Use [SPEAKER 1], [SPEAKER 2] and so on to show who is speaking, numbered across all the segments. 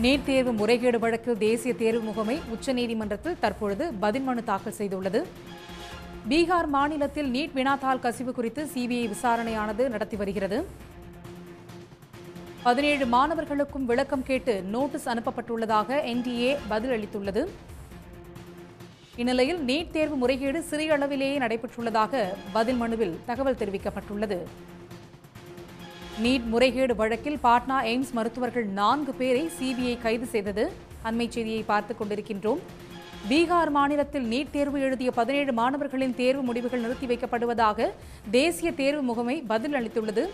[SPEAKER 1] NEET தேர்வு முறைகேடு வழக்கில் தேசிய தேர்வு முகமை உச்சநீதிமன்றத்தில் தற்பொழுது பதில் மனு தாக்கல் செய்துள்ளது. பீகார் மாநிலத்தில் நீட் வினாத்தாள் கசிவு குறித்து சிபிஐ விசாரணையானது நடத்தி வருகிறது. 17 மாணவர்களுக்கும் விளக்கம் கேட்டு நோட்டீஸ் அனுப்பப்பட்டுள்ளதாக என்டிஏ பதில் அளித்துள்ளது. இந்நிலையில் நீட் தேர்வு முறைகேடு சிறிய அளவிலேயே நடைபெற்றுள்ளதாக பதில் மனுவில் தகவல் தெரிவிக்கப்பட்டுள்ளது. நீட் முறைகேடு வழக்கில் பாட்னா எய்ம்ஸ் மருத்துவர்கள் 4 பேரை சிபிஐ கைது செய்தது. அண்மை செய்தியை பார்த்துக் கொண்டிருக்கின்றோம். பீகார் மாநிலத்தில் நீட் தேர்வு எழுதிய 17 மாணவர்களின் தேர்வு முடிவுகள் நிறுத்தி வைக்கப்படுவதாக தேசிய தேர்வு முகமை பதில் அளித்துள்ளது.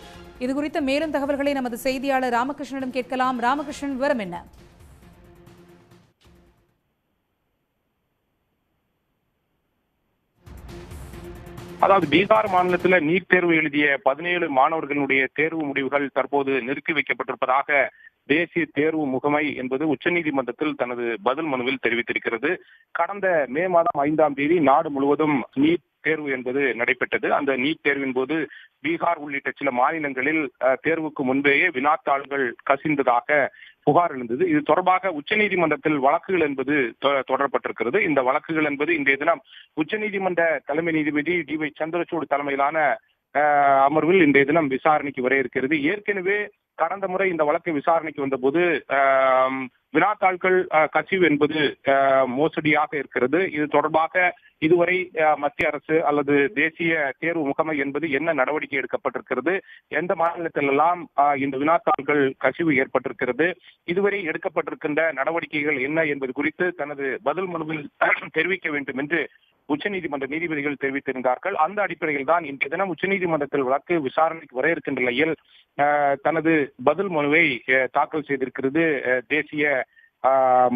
[SPEAKER 1] இதுகுறித்த மேலும் தகவல்களை நமது செய்தியாளர் ராமகிருஷ்ணனிடம் கேட்கலாம். ராமகிருஷ்ணன், விவரம் என்ன?
[SPEAKER 2] அதாவது பீகார் மாநிலத்தில் நீட் தேர்வு எழுதிய 17 மாணவர்களுடைய தேர்வு முடிவுகள் தற்போது நிறுத்தி வைக்கப்பட்டிருப்பதாக தேசிய தேர்வு முகமை என்பது உச்சநீதிமன்றத்தில் தனது பதில் மனுவில் தெரிவித்திருக்கிறது. கடந்த மே மாதம் 5ஆம் தேதி நாடு முழுவதும் நீட் தேர்வு என்பது நடைபெற்றது. அந்த நீட் தேர்வின் போது பீகார் உள்ளிட்ட சில மாநிலங்களில் தேர்வுக்கு முன்பேயே வினாத்தாள்கள் கசிந்ததாக புகார் எழுந்தது. இது தொடர்பாக உச்சநீதிமன்றத்தில் வழக்குகள் என்பது தொடரப்பட்டிருக்கிறது. இந்த வழக்குகள் என்பது இன்றைய தினம் உச்சநீதிமன்ற தலைமை நீதிபதி டி.ஒய். சந்திரசூட் தலைமையிலான அமர்வில் இன்றைய தினம் விசாரணைக்கு வர இருக்கிறது. ஏற்கனவே கடந்த முறை இந்த வழக்கை விசாரணைக்கு வந்தபோது வினாத்தாள்கள் கசிவு என்பது மோசடியாக இருக்கிறது. இது தொடர்பாக இதுவரை மத்திய அரசு அல்லது தேசிய தேர்வு முகமை என்பது என்ன நடவடிக்கை எடுக்கப்பட்டிருக்கிறது, எந்த மாநிலத்திலெல்லாம் இந்த வினாத்தாள்கள் கசிவு ஏற்பட்டிருக்கிறது, இதுவரை எடுக்கப்பட்டிருக்கின்ற நடவடிக்கைகள் என்ன என்பது குறித்து தனது பதில் மனுவில் தெரிவிக்க வேண்டும் என்று உச்சநீதிமன்ற நீதிபதிகள் தெரிவித்திருந்தார்கள். அந்த அடிப்படையில் தான் இன்றைய தினம் உச்சநீதிமன்றத்தில் வழக்கு விசாரணைக்கு வர இருக்கின்ற நிலையில் தனது பதில் மனுவை தாக்கல் செய்திருக்கிறது தேசிய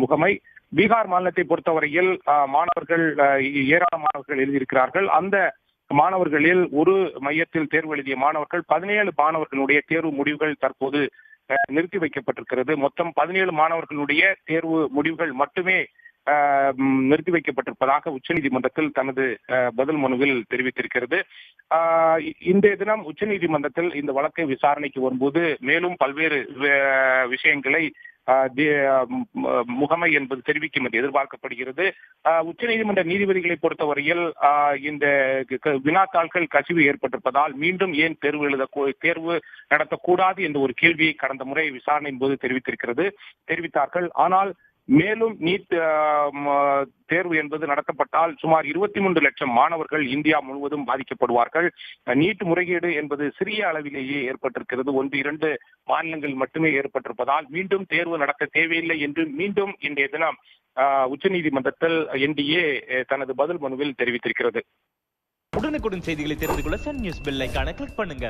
[SPEAKER 2] முகமை. பீகார் மாநிலத்தை பொறுத்தவரையில் மாணவர்கள் ஏராளமானவர்கள் எழுதியிருக்கிறார்கள். அந்த மாணவர்களில் ஒரு மையத்தில் தேர்வு எழுதிய மாணவர்கள் 17 மாணவர்களுடைய தேர்வு முடிவுகள் தற்போது நிறுத்தி வைக்கப்பட்டிருக்கிறது. மொத்தம் 17 மாணவர்களுடைய தேர்வு முடிவுகள் மட்டுமே நிறுத்தி வைக்கப்பட்டிருப்பதாக உச்சநீதிமன்றத்தில் தனது பதில் மனுவில் தெரிவித்திருக்கிறது. இன்றைய தினம் உச்சநீதிமன்றத்தில் இந்த வழக்கை விசாரணைக்கு வரும்போது மேலும் பல்வேறு விஷயங்களை முகமை என்பது தெரிவிக்கும் என்று எதிர்பார்க்கப்படுகிறது. உச்சநீதிமன்ற நீதிபதிகளை பொறுத்தவரையில் இந்த வினாத்தாள்கள் கசிவு ஏற்பட்டிருப்பதால் மீண்டும் ஏன் தேர்வு நடத்தக்கூடாது என்ற ஒரு கேள்வியை கடந்த முறை விசாரணையின் போது தெரிவித்தார்கள். ஆனால் மேலும் நீட் தேர்வு என்பது நடத்தப்பட்டால் சுமார் 23 லட்சம் மாணவர்கள் இந்தியா முழுவதும் பாதிக்கப்படுவார்கள். நீட் முறைகேடு என்பது சிறிய அளவிலேயே ஏற்பட்டிருக்கிறது. 1-2 மாநிலங்கள் மட்டுமே ஏற்பட்டிருப்பதால் மீண்டும் தேர்வு நடத்த தேவையில்லை என்று மீண்டும் இன்றைய தினம் உச்சநீதிமன்றத்தில் என்டிஏ தனது பதில் மனுவில் தெரிவித்திருக்கிறது.
[SPEAKER 3] உடனுக்குடன் செய்திகளை தெரிந்து கொள்ள சன் நியூஸ் பெல் ஐகானை கிளிக் பண்ணுங்க.